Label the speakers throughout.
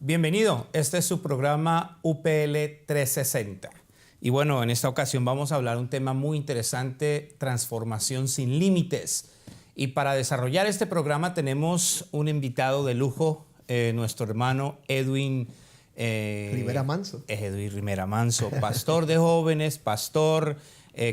Speaker 1: Bienvenido, este es su programa UPL 360. Y bueno, en esta ocasión vamos a hablar un tema muy interesante, transformación sin límites. Y para desarrollar este programa tenemos un invitado de lujo, nuestro hermano Edwin
Speaker 2: Rivera Manso.
Speaker 1: Edwin Rivera Manso, pastor de jóvenes, pastor,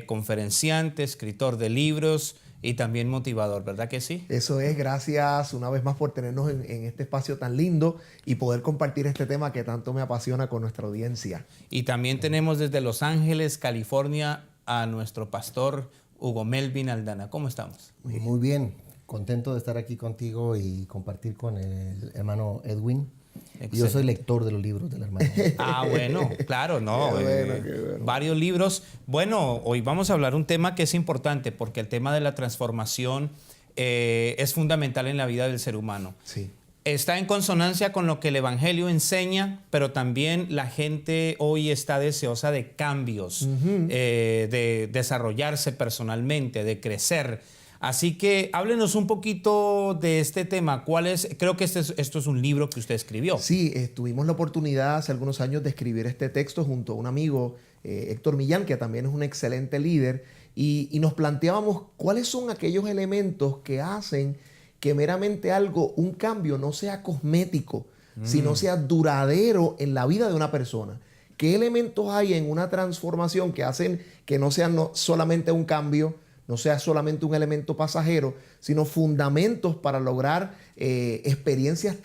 Speaker 1: conferenciante, escritor de libros y también motivador, ¿verdad que sí?
Speaker 2: Eso es, gracias una vez más por tenernos en este espacio tan lindo y poder compartir este tema que tanto me apasiona con nuestra audiencia.
Speaker 1: Y también tenemos desde Los Ángeles, California, a nuestro pastor Hugo Melvin Aldana. ¿Cómo estamos?
Speaker 3: Muy bien, contento de estar aquí contigo y compartir con el hermano Edwin. Excelente. Yo soy lector de los libros del hermano.
Speaker 1: Ah, bueno, claro, no. Qué bueno. Varios libros. Bueno, hoy vamos a hablar un tema que es importante porque el tema de la transformación es fundamental en la vida del ser humano.
Speaker 2: Sí.
Speaker 1: Está en consonancia con lo que el Evangelio enseña, pero también la gente hoy está deseosa de cambios, de desarrollarse personalmente, de crecer. Así que háblenos un poquito de este tema. ¿Cuál es? Creo que esto es un libro que usted escribió.
Speaker 2: Sí, tuvimos la oportunidad hace algunos años de escribir este texto junto a un amigo, Héctor Millán, que también es un excelente líder, y nos planteábamos cuáles son aquellos elementos que hacen que meramente un cambio no sea cosmético, sino sea duradero en la vida de una persona. ¿Qué elementos hay en una transformación que hacen que no sea solamente un cambio, no sea solamente un elemento pasajero, sino fundamentos para lograr experiencias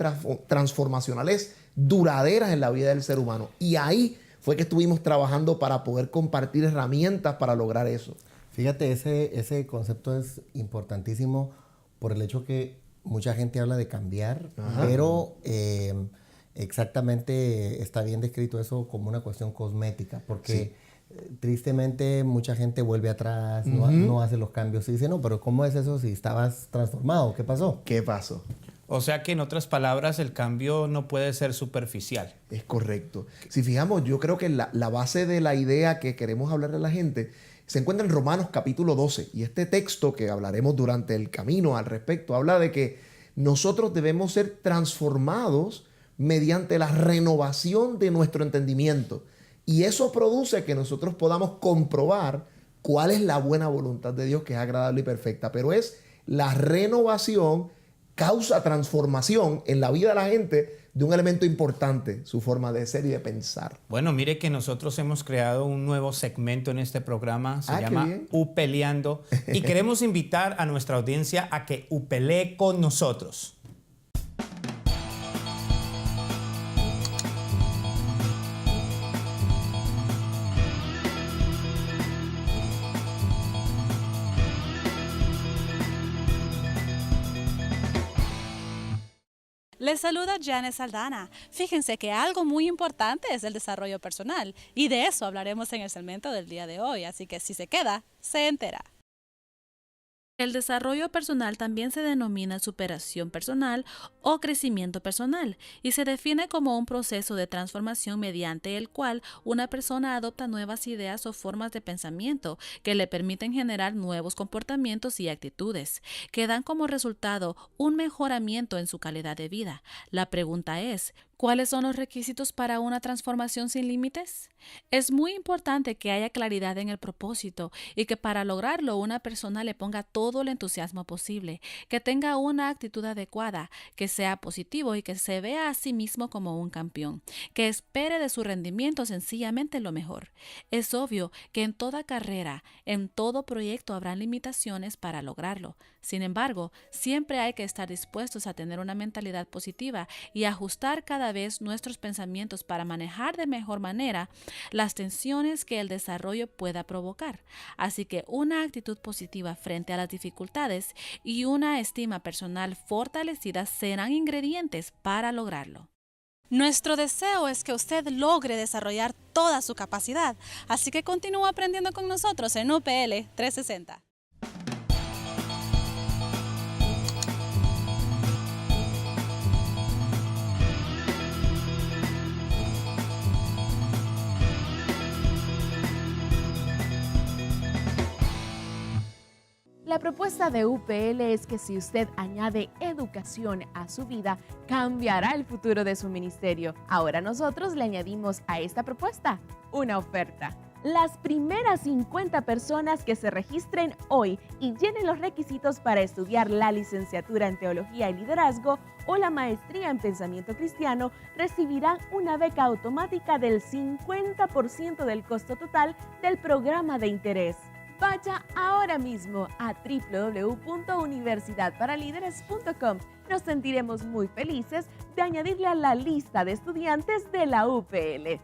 Speaker 2: transformacionales duraderas en la vida del ser humano? Y ahí fue que estuvimos trabajando para poder compartir herramientas para lograr eso.
Speaker 3: Fíjate, ese concepto es importantísimo por el hecho que mucha gente habla de cambiar, pero exactamente está bien descrito eso como una cuestión cosmética, porque sí. Tristemente mucha gente vuelve atrás, no hace los cambios y dice, no, pero ¿cómo es eso si estabas transformado? ¿Qué pasó?
Speaker 2: ¿Qué pasó?
Speaker 1: O sea que en otras palabras el cambio no puede ser superficial.
Speaker 2: Es correcto. Si fijamos, yo creo que la base de la idea que queremos hablarle a la gente se encuentra en Romanos capítulo 12. Y este texto que hablaremos durante el camino al respecto habla de que nosotros debemos ser transformados mediante la renovación de nuestro entendimiento. Y eso produce que nosotros podamos comprobar cuál es la buena voluntad de Dios, que es agradable y perfecta. Pero es la renovación causa transformación en la vida de la gente de un elemento importante, su forma de ser y de pensar.
Speaker 1: Bueno, mire que nosotros hemos creado un nuevo segmento en este programa, se llama Upeleando, y queremos invitar a nuestra audiencia a que upelee con nosotros.
Speaker 4: Les saluda Janice Aldana. Fíjense que algo muy importante es el desarrollo personal y de eso hablaremos en el segmento del día de hoy, así que si se queda, se entera. El desarrollo personal también se denomina superación personal o crecimiento personal y se define como un proceso de transformación mediante el cual una persona adopta nuevas ideas o formas de pensamiento que le permiten generar nuevos comportamientos y actitudes, que dan como resultado un mejoramiento en su calidad de vida. La pregunta es, ¿cuáles son los requisitos para una transformación sin límites? Es muy importante que haya claridad en el propósito y que para lograrlo una persona le ponga todo el entusiasmo posible, que tenga una actitud adecuada, que sea positivo y que se vea a sí mismo como un campeón, que espere de su rendimiento sencillamente lo mejor. Es obvio que en toda carrera, en todo proyecto habrán limitaciones para lograrlo. Sin embargo, siempre hay que estar dispuestos a tener una mentalidad positiva y ajustar cada vez nuestros pensamientos para manejar de mejor manera las tensiones que el desarrollo pueda provocar. Así que una actitud positiva frente a las dificultades y una estima personal fortalecida serán ingredientes para lograrlo. Nuestro deseo es que usted logre desarrollar toda su capacidad, así que continúa aprendiendo con nosotros en UPL 360.
Speaker 5: La propuesta de UPL es que si usted añade educación a su vida, cambiará el futuro de su ministerio. Ahora nosotros le añadimos a esta propuesta una oferta. Las primeras 50 personas que se registren hoy y llenen los requisitos para estudiar la licenciatura en Teología y Liderazgo o la maestría en Pensamiento Cristiano recibirán una beca automática del 50% del costo total del programa de interés. Vaya ahora mismo a www.universidadparalíderes.com. Nos sentiremos muy felices de añadirle a la lista de estudiantes de la UPL.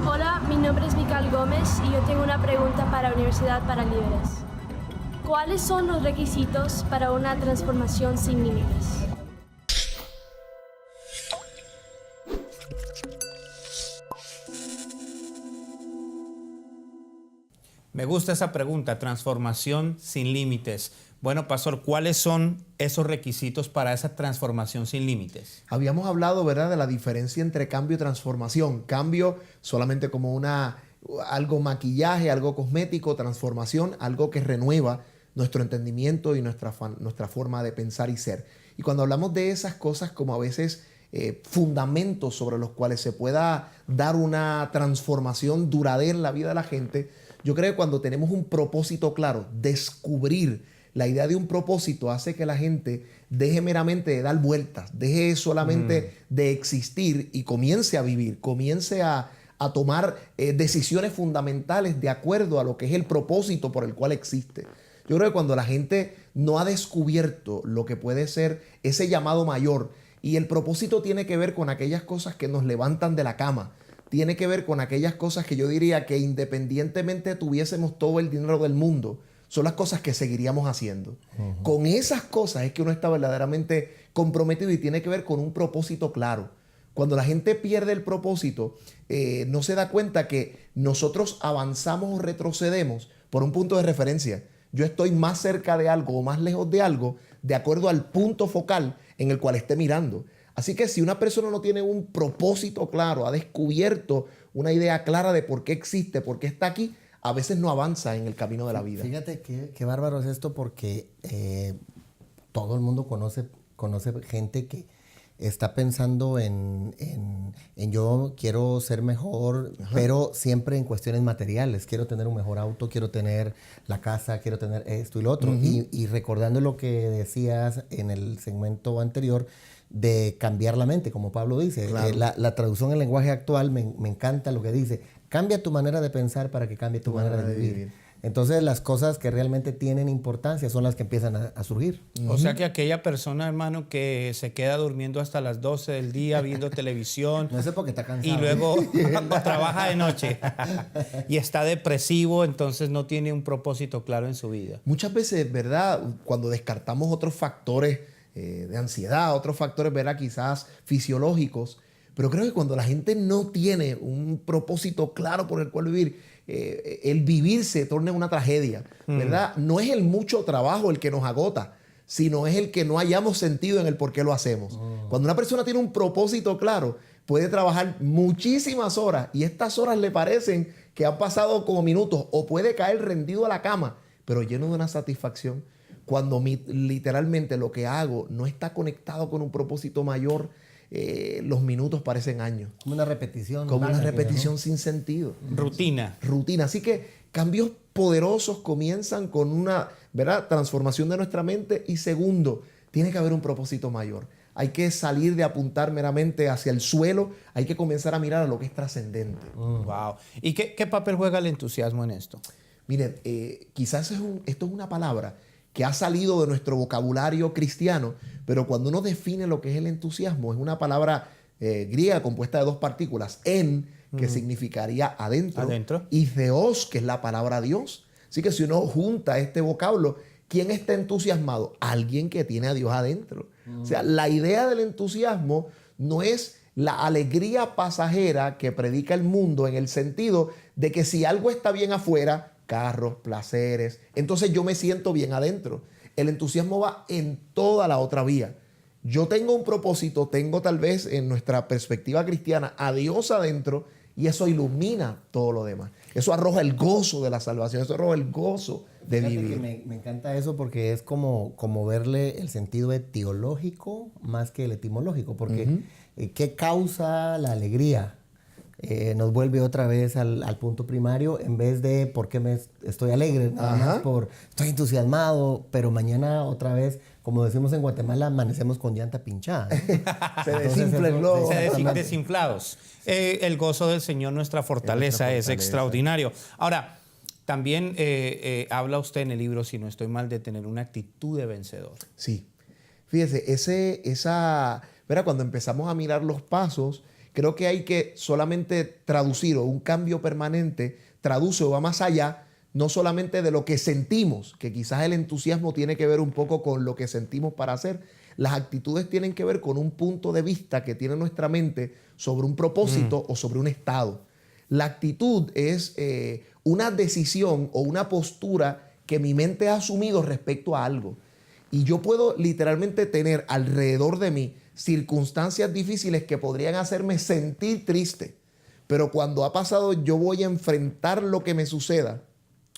Speaker 6: Hola, mi nombre es Mical Gómez y yo tengo una pregunta para Universidad para Líderes. ¿Cuáles son los requisitos para una transformación sin límites?
Speaker 1: Me gusta esa pregunta, transformación sin límites. Bueno, pastor, ¿cuáles son esos requisitos para esa transformación sin límites?
Speaker 2: Habíamos hablado, ¿verdad?, de la diferencia entre cambio y transformación. Cambio solamente como algo maquillaje, algo cosmético, transformación, algo que renueva nuestro entendimiento y nuestra forma de pensar y ser. Y cuando hablamos de esas cosas como a veces fundamentos sobre los cuales se pueda dar una transformación duradera en la vida de la gente, yo creo que cuando tenemos un propósito claro, descubrir la idea de un propósito hace que la gente deje meramente de dar vueltas, deje solamente de existir y comience a vivir, comience a tomar decisiones fundamentales de acuerdo a lo que es el propósito por el cual existe. Yo creo que cuando la gente no ha descubierto lo que puede ser ese llamado mayor, y el propósito tiene que ver con aquellas cosas que nos levantan de la cama, tiene que ver con aquellas cosas que yo diría que independientemente tuviésemos todo el dinero del mundo, son las cosas que seguiríamos haciendo. Con esas cosas es que uno está verdaderamente comprometido y tiene que ver con un propósito claro. Cuando la gente pierde el propósito, no se da cuenta que nosotros avanzamos o retrocedemos por un punto de referencia. Yo estoy más cerca de algo o más lejos de algo de acuerdo al punto focal en el cual esté mirando. Así que si una persona no tiene un propósito claro, ha descubierto una idea clara de por qué existe, por qué está aquí, a veces no avanza en el camino de la vida.
Speaker 3: Fíjate qué bárbaro es esto porque todo el mundo conoce gente que está pensando en yo quiero ser mejor, pero siempre en cuestiones materiales. Quiero tener un mejor auto, quiero tener la casa, quiero tener esto y lo otro. Y recordando lo que decías en el segmento anterior, de cambiar la mente, como Pablo dice.
Speaker 2: Claro.
Speaker 3: La traducción en lenguaje actual me encanta lo que dice. Cambia tu manera de pensar para que cambie tu manera de vivir. Entonces las cosas que realmente tienen importancia son las que empiezan a surgir.
Speaker 1: O sea que aquella persona, hermano, que se queda durmiendo hasta las 12 del día viendo televisión.
Speaker 3: No sé por qué está cansado.
Speaker 1: Y luego trabaja de noche y está depresivo, entonces no tiene un propósito claro en su vida.
Speaker 2: Muchas veces, ¿verdad?, cuando descartamos otros factores de ansiedad, otros factores, ¿verdad?, quizás fisiológicos, pero creo que cuando la gente no tiene un propósito claro por el cual vivir, el vivir se torna una tragedia, ¿verdad? No es el mucho trabajo el que nos agota, sino es el que no hayamos sentido en el por qué lo hacemos. Cuando una persona tiene un propósito claro, puede trabajar muchísimas horas y estas horas le parecen que han pasado como minutos, o puede caer rendido a la cama, pero lleno de una satisfacción. Cuando literalmente lo que hago no está conectado con un propósito mayor, los minutos parecen años.
Speaker 3: Como una repetición.
Speaker 2: Como una repetición, ¿no?, sin sentido.
Speaker 1: Rutina.
Speaker 2: Así que cambios poderosos comienzan con una, ¿verdad?, transformación de nuestra mente. Y segundo, tiene que haber un propósito mayor. Hay que salir de apuntar meramente hacia el suelo. Hay que comenzar a mirar a lo que es trascendente.
Speaker 1: Wow. ¿Y qué papel juega el entusiasmo en esto?
Speaker 2: Miren, quizás esto es una palabra que ha salido de nuestro vocabulario cristiano, pero cuando uno define lo que es el entusiasmo, es una palabra griega compuesta de dos partículas, en, que significaría adentro, y theos, que es la palabra Dios. Así que si uno junta este vocablo, ¿quién está entusiasmado? Alguien que tiene a Dios adentro. O sea, la idea del entusiasmo no es la alegría pasajera que predica el mundo, en el sentido de que si algo está bien afuera, carros, placeres, entonces yo me siento bien adentro. El entusiasmo va en toda la otra vía. Yo tengo un propósito, tengo tal vez en nuestra perspectiva cristiana a Dios adentro y eso ilumina todo lo demás. Eso arroja el gozo de la salvación, eso arroja el gozo de
Speaker 3: Fíjate
Speaker 2: vivir.
Speaker 3: que me encanta eso porque es como verle el sentido etiológico más que el etimológico, porque ¿qué causa la alegría? Nos vuelve otra vez al punto primario, en vez de por qué estoy alegre, nada más por estoy entusiasmado, pero mañana otra vez, como decimos en Guatemala, amanecemos con llanta pinchada, ¿no?
Speaker 2: Se desinfla el globo.
Speaker 1: Desinflados. El gozo del Señor, nuestra fortaleza, es extraordinario. Ahora, también habla usted en el libro, si no estoy mal, de tener una actitud de vencedor.
Speaker 2: Sí. Fíjese, ¿verdad? Cuando empezamos a mirar los pasos, creo que hay que solamente traducir, o un cambio permanente traduce o va más allá, no solamente de lo que sentimos, que quizás el entusiasmo tiene que ver un poco con lo que sentimos para hacer. Las actitudes tienen que ver con un punto de vista que tiene nuestra mente sobre un propósito o sobre un estado. La actitud es una decisión o una postura que mi mente ha asumido respecto a algo. Y yo puedo literalmente tener alrededor de mí circunstancias difíciles que podrían hacerme sentir triste. Pero cuando ha pasado, yo voy a enfrentar lo que me suceda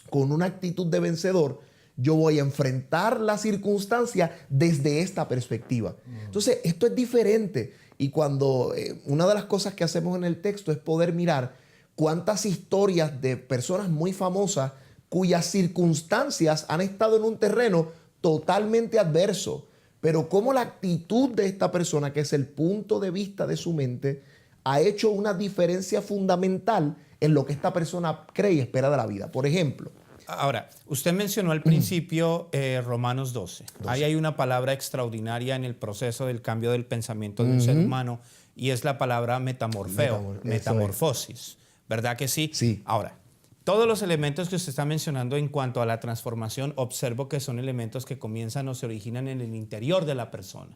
Speaker 2: con una actitud de vencedor. Yo voy a enfrentar la circunstancia desde esta perspectiva. Entonces, esto es diferente. Y cuando una de las cosas que hacemos en el texto es poder mirar cuántas historias de personas muy famosas cuyas circunstancias han estado en un terreno totalmente adverso, pero cómo la actitud de esta persona, que es el punto de vista de su mente, ha hecho una diferencia fundamental en lo que esta persona cree y espera de la vida. Por ejemplo,
Speaker 1: ahora, usted mencionó al principio Romanos 12. Ahí hay una palabra extraordinaria en el proceso del cambio del pensamiento de un ser humano, y es la palabra metamorfosis. ¿Verdad que sí?
Speaker 2: Sí.
Speaker 1: Ahora, todos los elementos que usted está mencionando en cuanto a la transformación, observo que son elementos que comienzan o se originan en el interior de la persona.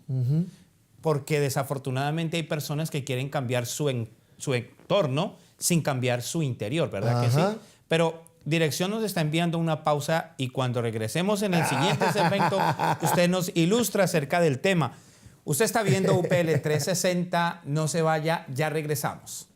Speaker 1: Porque desafortunadamente hay personas que quieren cambiar su entorno sin cambiar su interior, ¿verdad que sí? Pero Dirección nos está enviando una pausa y cuando regresemos en el siguiente segmento, usted nos ilustra acerca del tema. Usted está viendo UPL 360, no se vaya, ya regresamos.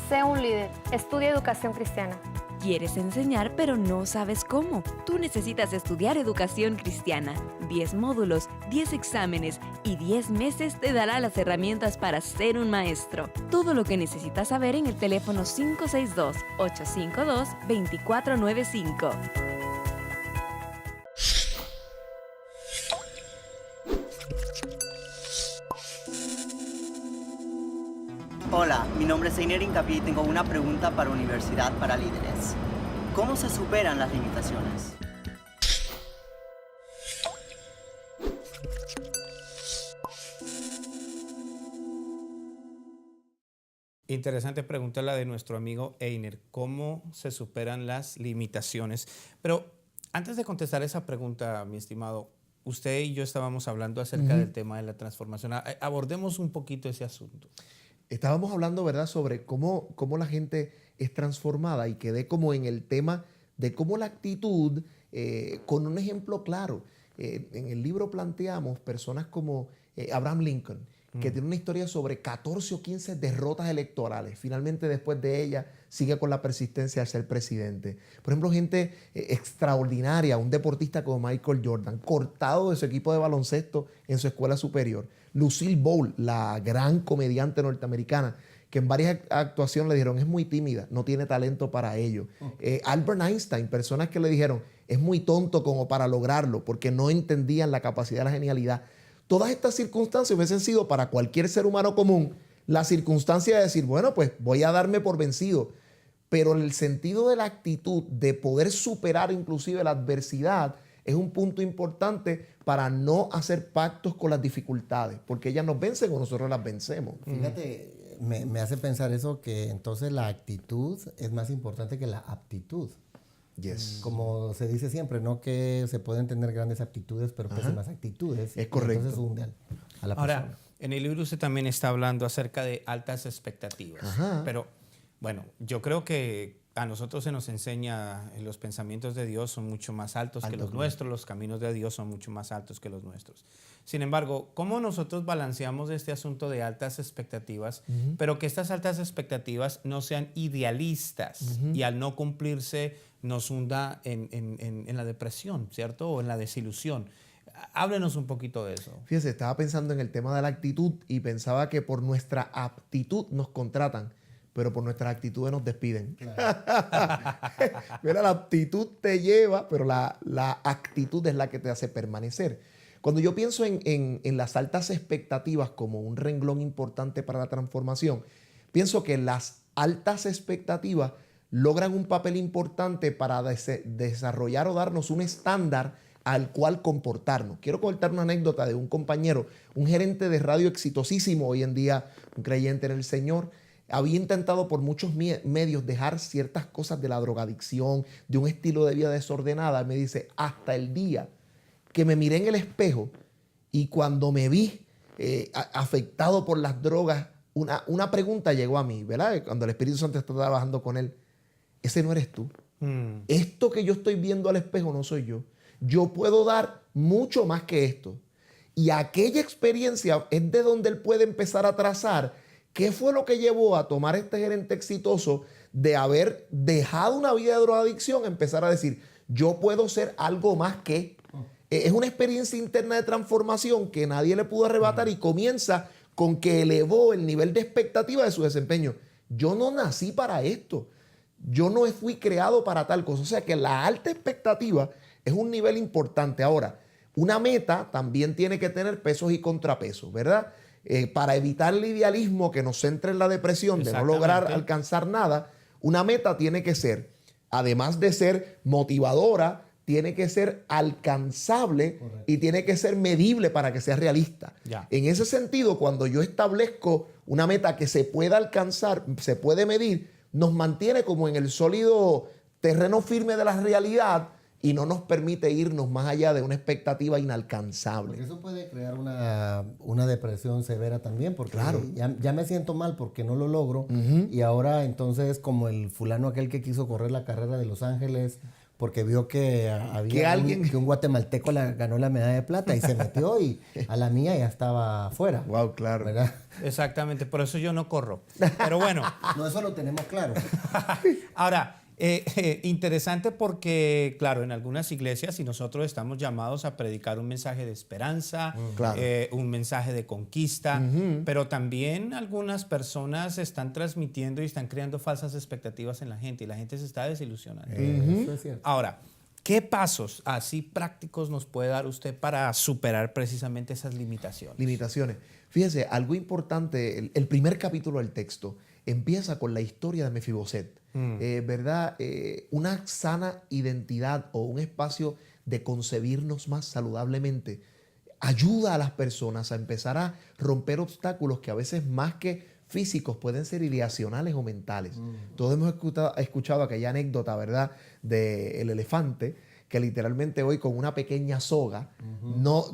Speaker 7: Sé un líder. Estudia educación cristiana.
Speaker 8: ¿Quieres enseñar pero no sabes cómo? Tú necesitas estudiar educación cristiana. 10 módulos, 10 exámenes y 10 meses te dará las herramientas para ser un maestro. Todo lo que necesitas saber en el teléfono 562-852-2495.
Speaker 9: Hola, mi nombre es Einer Incapié y tengo una pregunta para Universidad para Líderes. ¿Cómo se superan las limitaciones?
Speaker 1: Interesante pregunta la de nuestro amigo Einer. ¿Cómo se superan las limitaciones? Pero antes de contestar esa pregunta, mi estimado, usted y yo estábamos hablando acerca del tema de la transformación. Abordemos un poquito ese asunto.
Speaker 2: Estábamos hablando, ¿verdad?, sobre cómo la gente es transformada, y quedé como en el tema de cómo la actitud, con un ejemplo claro. En el libro planteamos personas como Abraham Lincoln, que tiene una historia sobre 14 o 15 derrotas electorales. Finalmente, después de ella, sigue con la persistencia de ser presidente. Por ejemplo, gente extraordinaria, un deportista como Michael Jordan, cortado de su equipo de baloncesto en su escuela superior. Lucille Ball, la gran comediante norteamericana, que en varias actuaciones le dijeron, es muy tímida, no tiene talento para ello. Albert Einstein, personas que le dijeron, es muy tonto como para lograrlo, porque no entendían la capacidad de la genialidad. Todas estas circunstancias hubiesen sido para cualquier ser humano común la circunstancia de decir, bueno, pues voy a darme por vencido. Pero en el sentido de la actitud de poder superar inclusive la adversidad, es un punto importante para no hacer pactos con las dificultades, porque ellas nos vencen o nosotros las vencemos.
Speaker 3: Fíjate, me hace pensar eso, que entonces la actitud es más importante que la aptitud.
Speaker 2: Yes.
Speaker 3: Como se dice siempre, ¿no? Que se pueden tener grandes aptitudes, pero pésimas actitudes.
Speaker 2: Es correcto.
Speaker 3: Entonces hunde a la
Speaker 1: Ahora,
Speaker 3: persona.
Speaker 1: en el libro usted también está hablando acerca de altas expectativas. Pero, bueno, yo creo que a nosotros se nos enseña los pensamientos de Dios son mucho más altos que los nuestros, los caminos de Dios son mucho más altos que los nuestros. Sin embargo, ¿cómo nosotros balanceamos este asunto de altas expectativas, pero que estas altas expectativas no sean idealistas y al no cumplirse nos hunda en la depresión, ¿cierto? O en la desilusión. Háblenos un poquito de eso.
Speaker 2: Fíjese, estaba pensando en el tema de la actitud y pensaba que por nuestra aptitud nos contratan, pero por nuestras actitudes nos despiden. Claro. Mira, la aptitud te lleva, pero la actitud es la que te hace permanecer. Cuando yo pienso en las altas expectativas como un renglón importante para la transformación, pienso que las altas expectativas logran un papel importante para desarrollar o darnos un estándar al cual comportarnos. Quiero contar una anécdota de un compañero, un gerente de radio exitosísimo hoy en día, un creyente en el Señor. Había intentado por muchos medios dejar ciertas cosas de la drogadicción, de un estilo de vida desordenada. Me dice, hasta el día que me miré en el espejo y cuando me vi afectado por las drogas, una pregunta llegó a mí, ¿verdad? Cuando el Espíritu Santo está trabajando con él. Ese no eres tú. Esto que yo estoy viendo al espejo no soy yo. Yo puedo dar mucho más que esto. Y aquella experiencia es de donde él puede empezar a trazar qué fue lo que llevó a tomar este gerente exitoso de haber dejado una vida de drogadicción, empezar a decir, yo puedo ser algo más que. Es una experiencia interna de transformación que nadie le pudo arrebatar y comienza con que elevó el nivel de expectativa de su desempeño. Yo no nací para esto. Yo no fui creado para tal cosa. O sea que la alta expectativa es un nivel importante. Ahora, una meta también tiene que tener pesos y contrapesos, ¿verdad? Para evitar el idealismo que nos centra en la depresión de no lograr alcanzar nada, una meta tiene que ser, además de ser motivadora, tiene que ser alcanzable. Correcto. Y tiene que ser medible para que sea realista. Ya. En ese sentido, cuando yo establezco una meta que se pueda alcanzar, se puede medir, nos mantiene como en el sólido terreno firme de la realidad y no nos permite irnos más allá de una expectativa inalcanzable.
Speaker 3: Porque eso puede crear una depresión severa también, porque claro, ya me siento mal porque no lo logro, y ahora entonces como el fulano aquel que quiso correr la carrera de Los Ángeles porque vio que había que un guatemalteco ganó la medalla de plata y se metió y a la mía ya estaba afuera.
Speaker 2: Wow, claro.
Speaker 3: ¿Verdad?
Speaker 1: Exactamente, por eso yo no corro. Pero bueno.
Speaker 3: No, eso lo tenemos claro.
Speaker 1: Ahora, interesante porque, claro, en algunas iglesias y nosotros estamos llamados a predicar un mensaje de esperanza, claro, un mensaje de conquista, pero también algunas personas están transmitiendo y están creando falsas expectativas en la gente y la gente se está desilusionando.
Speaker 3: Eso es cierto.
Speaker 1: Ahora, ¿qué pasos así prácticos nos puede dar usted para superar precisamente esas limitaciones?
Speaker 2: Limitaciones. Fíjese, algo importante, el primer capítulo del texto empieza con la historia de Mefiboset. ¿Verdad? Una sana identidad o un espacio de concebirnos más saludablemente ayuda a las personas a empezar a romper obstáculos que a veces más que físicos pueden ser ideacionales o mentales. Todos hemos escuchado aquella anécdota, ¿verdad?, del elefante, que literalmente hoy con una pequeña soga,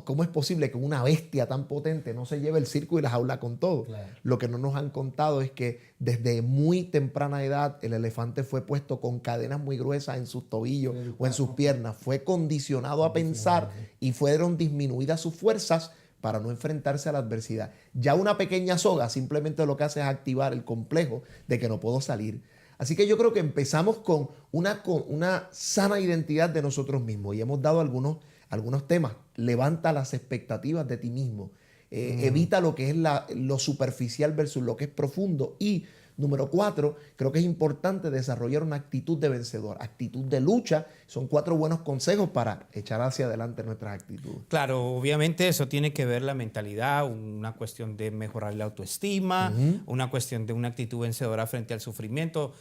Speaker 2: ¿cómo es posible que una bestia tan potente no se lleve el circo y la jaula con todo? Claro. Lo que no nos han contado es que desde muy temprana edad el elefante fue puesto con cadenas muy gruesas en sus tobillos o en sus piernas, fue condicionado a pensar y fueron disminuidas sus fuerzas para no enfrentarse a la adversidad. Ya una pequeña soga simplemente lo que hace es activar el complejo de que no puedo salir. Así que yo creo que empezamos con una sana identidad de nosotros mismos y hemos dado algunos temas. Levanta las expectativas de ti mismo. Evita lo que es lo superficial versus lo que es profundo. Y número 4, creo que es importante desarrollar una actitud de vencedor, actitud de lucha. Son 4 buenos consejos para echar hacia adelante nuestras actitudes.
Speaker 1: Claro, obviamente eso tiene que ver la mentalidad, una cuestión de mejorar la autoestima, una cuestión de una actitud vencedora frente al sufrimiento.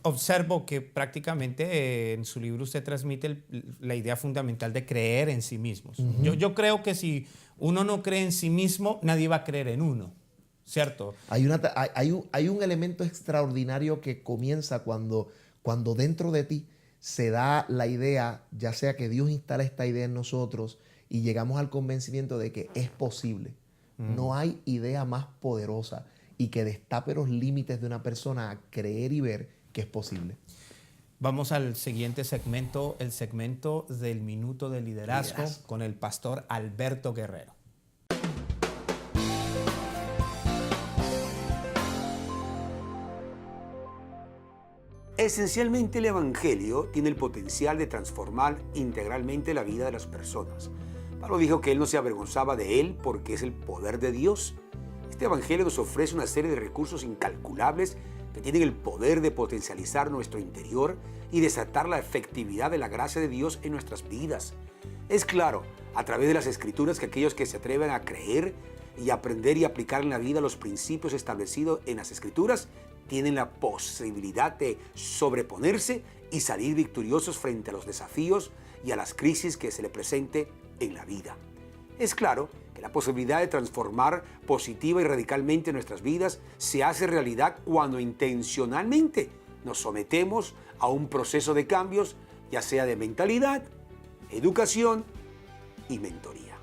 Speaker 1: Observo que prácticamente en su libro usted transmite la idea fundamental de creer en sí mismos. Yo creo que si uno no cree en sí mismo, nadie va a creer en uno. ¿Cierto?
Speaker 2: Hay un elemento extraordinario que comienza cuando dentro de ti se da la idea, ya sea que Dios instala esta idea en nosotros y llegamos al convencimiento de que es posible. No hay idea más poderosa y que destape los límites de una persona a creer y ver que es posible.
Speaker 1: Vamos al siguiente segmento, el segmento del Minuto de Liderazgo con el pastor Alberto Guerrero.
Speaker 10: Esencialmente, el Evangelio tiene el potencial de transformar integralmente la vida de las personas. Pablo dijo que él no se avergonzaba de él porque es el poder de Dios. Este Evangelio nos ofrece una serie de recursos incalculables que tienen el poder de potencializar nuestro interior y desatar la efectividad de la gracia de Dios en nuestras vidas. Es claro, a través de las Escrituras, que aquellos que se atreven a creer y aprender y aplicar en la vida los principios establecidos en las Escrituras tienen la posibilidad de sobreponerse y salir victoriosos frente a los desafíos y a las crisis que se le presente en la vida. Es claro que la posibilidad de transformar positiva y radicalmente nuestras vidas se hace realidad cuando intencionalmente nos sometemos a un proceso de cambios, ya sea de mentalidad, educación y mentoría.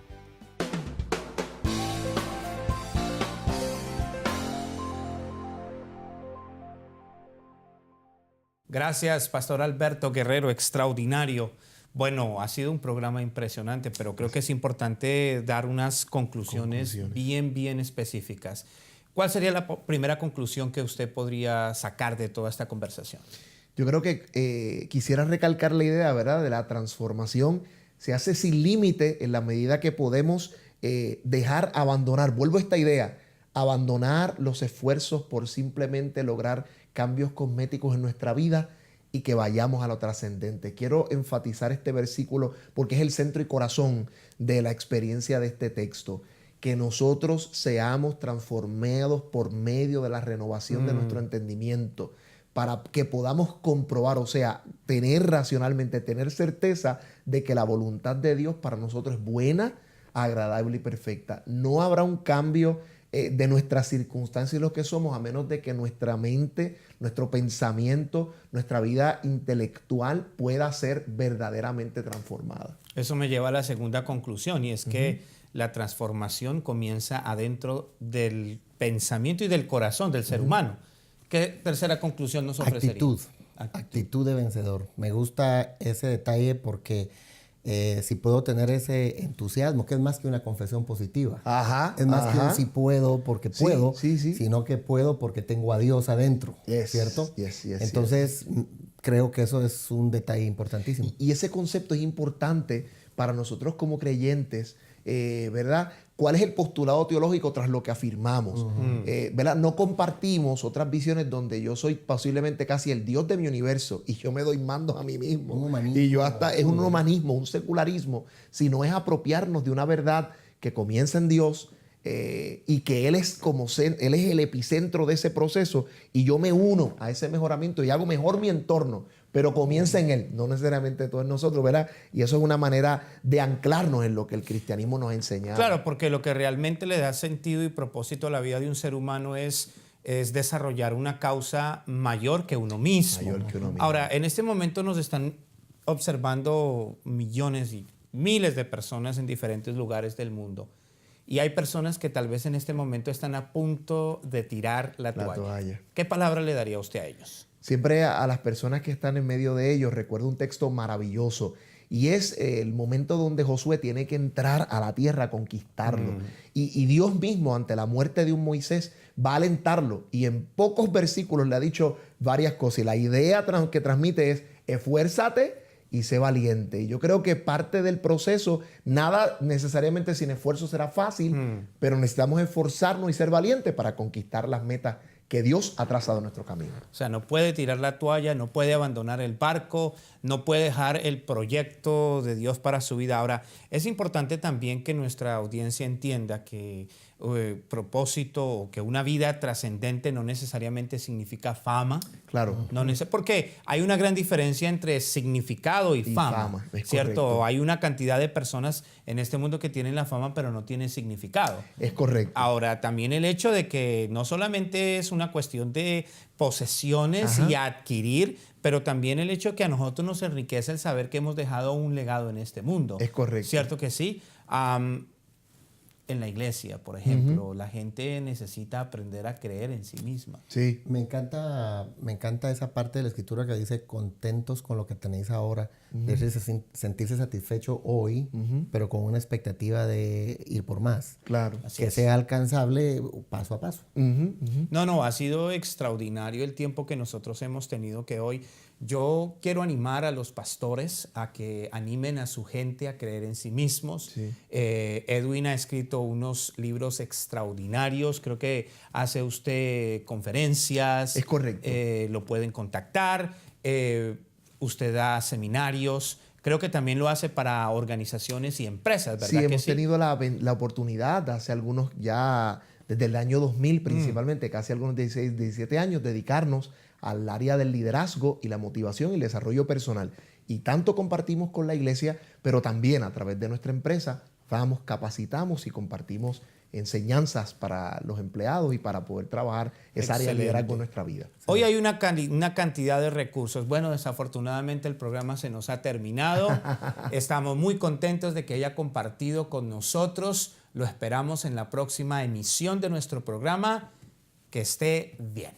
Speaker 1: Gracias, Pastor Alberto Guerrero, extraordinario. Bueno, ha sido un programa impresionante, pero creo que es importante dar unas conclusiones bien específicas. ¿Cuál sería la primera conclusión que usted podría sacar de toda esta conversación?
Speaker 2: Yo creo que quisiera recalcar la idea, ¿verdad?, de la transformación. Se hace sin límite en la medida que podemos dejar abandonar, vuelvo a esta idea, abandonar los esfuerzos por simplemente lograr cambios cosméticos en nuestra vida y que vayamos a lo trascendente. Quiero enfatizar este versículo porque es el centro y corazón de la experiencia de este texto. Que nosotros seamos transformados por medio de la renovación de nuestro entendimiento para que podamos comprobar, o sea, tener racionalmente, tener certeza de que la voluntad de Dios para nosotros es buena, agradable y perfecta. No habrá un cambio de nuestras circunstancias y lo que somos, a menos de que nuestra mente, nuestro pensamiento, nuestra vida intelectual pueda ser verdaderamente transformada.
Speaker 1: Eso me lleva a la segunda conclusión, y es que la transformación comienza adentro del pensamiento y del corazón del ser humano. ¿Qué tercera conclusión nos ofrecería?
Speaker 3: Actitud de vencedor. Me gusta ese detalle porque si puedo tener ese entusiasmo, que es más que una confesión positiva. Es más que un si puedo porque puedo, sino que puedo porque tengo a Dios adentro, ¿cierto? Entonces, creo que eso es un detalle importantísimo.
Speaker 2: Y ese concepto es importante para nosotros como creyentes, ¿verdad? ¿Cuál es el postulado teológico tras lo que afirmamos? ¿Verdad? No compartimos otras visiones donde yo soy posiblemente casi el Dios de mi universo y yo me doy mandos a mí mismo. Y yo hasta es un humanismo, un secularismo, sino es apropiarnos de una verdad que comienza en Dios y que Él es Él es el epicentro de ese proceso y yo me uno a ese mejoramiento y hago mejor mi entorno. Pero comienza en Él, no necesariamente todo en nosotros, ¿verdad? Y eso es una manera de anclarnos en lo que el cristianismo nos ha enseñado.
Speaker 1: Claro, porque lo que realmente le da sentido y propósito a la vida de un ser humano es desarrollar una causa mayor que uno mismo. Ahora, en este momento nos están observando millones y miles de personas en diferentes lugares del mundo. Y hay personas que tal vez en este momento están a punto de tirar la toalla. ¿Qué palabra le daría usted a ellos?
Speaker 2: Siempre a las personas que están en medio de ellos, recuerdo un texto maravilloso y es el momento donde Josué tiene que entrar a la tierra a conquistarlo. Y Dios mismo, ante la muerte de un Moisés, va a alentarlo y en pocos versículos le ha dicho varias cosas. Y la idea que transmite es: esfuérzate y sé valiente. Y yo creo que parte del proceso, nada necesariamente sin esfuerzo será fácil, pero necesitamos esforzarnos y ser valientes para conquistar las metas que Dios ha trazado en nuestro camino.
Speaker 1: O sea, no puede tirar la toalla, no puede abandonar el barco, no puede dejar el proyecto de Dios para su vida. Ahora, es importante también que nuestra audiencia entienda que propósito o que una vida trascendente no necesariamente significa fama.
Speaker 2: Claro.
Speaker 1: Porque hay una gran diferencia entre significado y fama. ¿Cierto?
Speaker 2: Correcto.
Speaker 1: Hay una cantidad de personas en este mundo que tienen la fama pero no tienen significado.
Speaker 2: Es correcto.
Speaker 1: Ahora, también el hecho de que no solamente es una cuestión de posesiones y adquirir, pero también el hecho de que a nosotros nos enriquece el saber que hemos dejado un legado en este mundo.
Speaker 2: Es correcto.
Speaker 1: ¿Cierto que sí? En la iglesia, por ejemplo, la gente necesita aprender a creer en sí misma.
Speaker 2: Sí.
Speaker 3: Me encanta esa parte de la escritura que dice contentos con lo que tenéis ahora, sentirse satisfecho hoy, pero con una expectativa de ir por más.
Speaker 2: Claro.
Speaker 3: Que sea alcanzable paso a paso.
Speaker 1: No, ha sido extraordinario el tiempo que nosotros hemos tenido, que hoy yo quiero animar a los pastores a que animen a su gente a creer en sí mismos.
Speaker 2: Sí.
Speaker 1: Edwin ha escrito unos libros extraordinarios, creo que hace usted conferencias.
Speaker 2: Es correcto.
Speaker 1: Lo pueden contactar, usted da seminarios. Creo que también lo hace para organizaciones y empresas, ¿verdad?
Speaker 2: Sí,
Speaker 1: que
Speaker 2: hemos tenido la oportunidad hace algunos ya, desde el año 2000 principalmente, casi algunos 16, 17 años, dedicarnos al área del liderazgo y la motivación y el desarrollo personal. Y tanto compartimos con la iglesia, pero también a través de nuestra empresa, vamos, capacitamos y compartimos enseñanzas para los empleados y para poder trabajar esa área de liderazgo en nuestra vida.
Speaker 1: Hoy hay una cantidad de recursos. Bueno, desafortunadamente el programa se nos ha terminado. Estamos muy contentos de que haya compartido con nosotros. Lo esperamos en la próxima emisión de nuestro programa. Que esté bien.